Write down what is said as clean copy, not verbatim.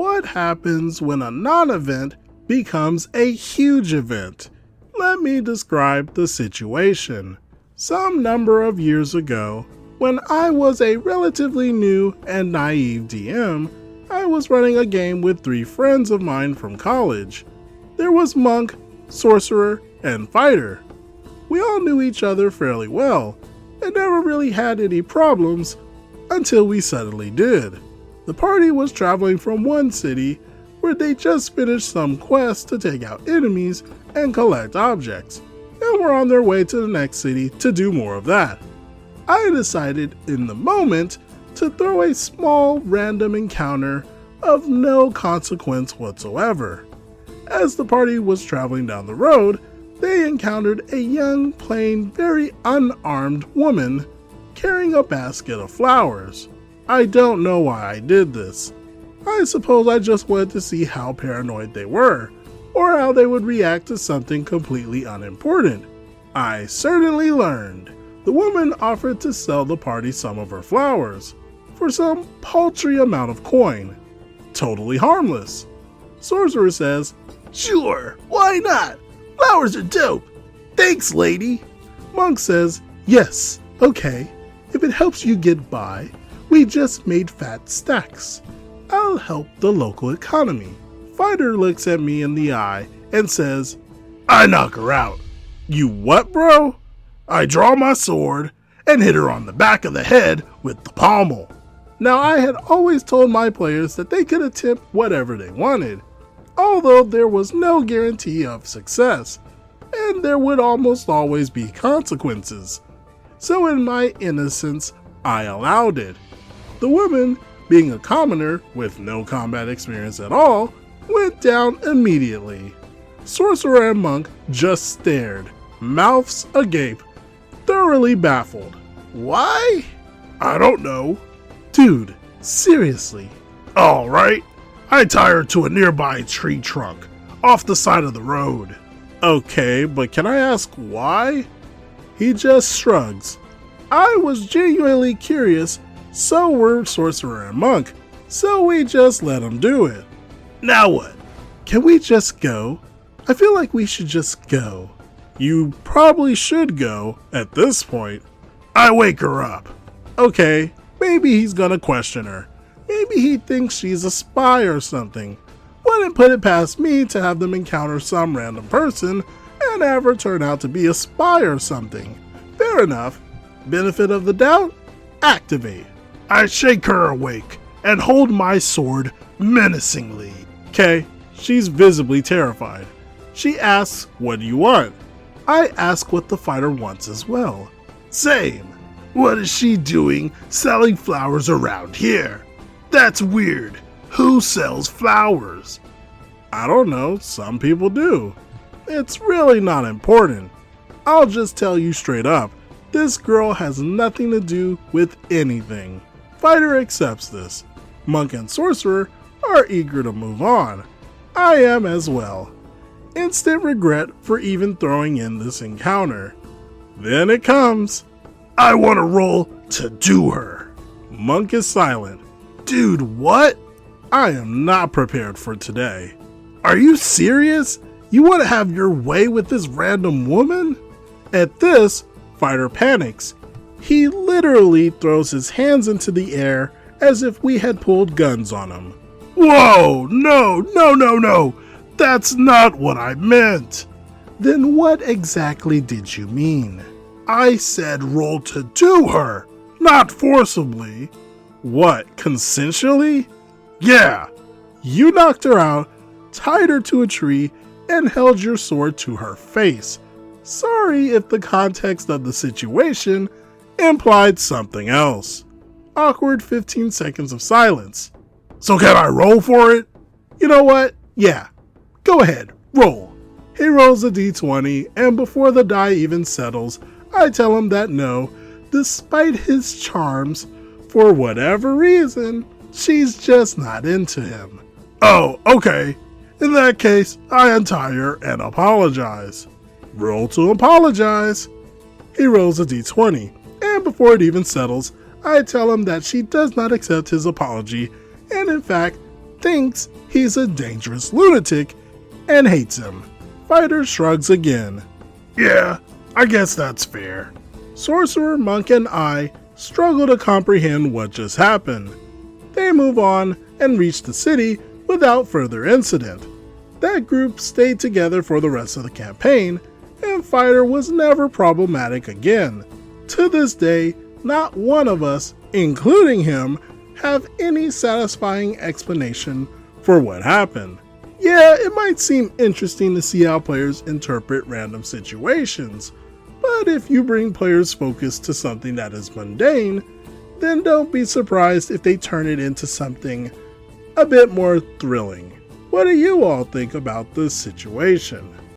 what happens when a non-event becomes a huge event? Let me describe the situation. Some number of years ago, when I was a relatively new and naive DM, I was running a game with 3 friends of mine from college. There was Monk, Sorcerer, and Fighter. We all knew each other fairly well, and never really had any problems until we suddenly did. The party was traveling from one city where they just finished some quest to take out enemies and collect objects, and were on their way to the next city to do more of that. I decided in the moment to throw a small random encounter of no consequence whatsoever. As the party was traveling down the road, they encountered a young, plain, very unarmed woman carrying a basket of flowers. I don't know why I did this. I suppose I just wanted to see how paranoid they were, or how they would react to something completely unimportant. I certainly learned. The woman offered to sell the party some of her flowers for some paltry amount of coin. Totally harmless. Sorcerer says, "Sure, why not? Flowers are dope. Thanks, lady." Monk says, "Yes, okay. If it helps you get by, we just made fat stacks. I'll help the local economy." Fighter looks at me in the eye and says, "I knock her out." "You what, bro?" "I draw my sword and hit her on the back of the head with the pommel." Now, I had always told my players that they could attempt whatever they wanted, although there was no guarantee of success, and there would almost always be consequences. So in my innocence, I allowed it. The woman, being a commoner with no combat experience at all, went down immediately. Sorcerer and Monk just stared, mouths agape, thoroughly baffled. "Why?" "I don't know." "Dude, seriously." "All right. I tie her to a nearby tree trunk, off the side of the road." "Okay, but can I ask why?" He just shrugs. I was genuinely curious, so were Sorcerer and Monk, so we just let him do it. "Now what?" "Can we just go? I feel like we should just go." "You probably should go at this point." "I wake her up." "Okay, maybe he's gonna question her. Maybe he thinks she's a spy or something. Wouldn't put it past me to have them encounter some random person and have her turn out to be a spy or something. Fair enough. Benefit of the doubt? Activate." I shake her awake and hold my sword menacingly. Okay, she's visibly terrified. She asks, "What do you want?" I ask what the fighter wants as well. "Same. What is she doing selling flowers around here? That's weird. Who sells flowers?" "I don't know, some people do. It's really not important. I'll just tell you straight up, this girl has nothing to do with anything." Fighter accepts this. Monk and Sorcerer are eager to move on. I am as well. Instant regret for even throwing in this encounter. Then it comes. "I want to roll to do her." Monk is silent. "Dude, what?" I am not prepared for today. "Are you serious? You want to have your way with this random woman?" At this, Fighter panics. He literally throws his hands into the air as if we had pulled guns on him. "Whoa, no. That's not what I meant." "Then what exactly did you mean?" "I said roll to do her, not forcibly." "What, consensually?" "Yeah." "You knocked her out, tied her to a tree, and held your sword to her face. Sorry if the context of the situation implied something else." Awkward 15 seconds of silence. "So can I roll for it?" "You know what? Yeah. Go ahead, roll." He rolls a d20, and before the die even settles, I tell him that no, despite his charms, for whatever reason, she's just not into him. "Oh, okay. In that case, I untie her and apologize." Roll to apologize. He rolls a d20, and before it even settles, I tell him that she does not accept his apology, and in fact, thinks he's a dangerous lunatic and hates him. Fighter shrugs again. Yeah, I guess that's fair. Sorcerer, Monk, and I struggle to comprehend what just happened. They move on and reach the city without further incident. That group stayed together for the rest of the campaign, and Fighter was never problematic again. To this day, not one of us, including him, have any satisfying explanation for what happened. Yeah, it might seem interesting to see how players interpret random situations, but if you bring players' focus to something that is mundane, then don't be surprised if they turn it into something a bit more thrilling. What do you all think about this situation?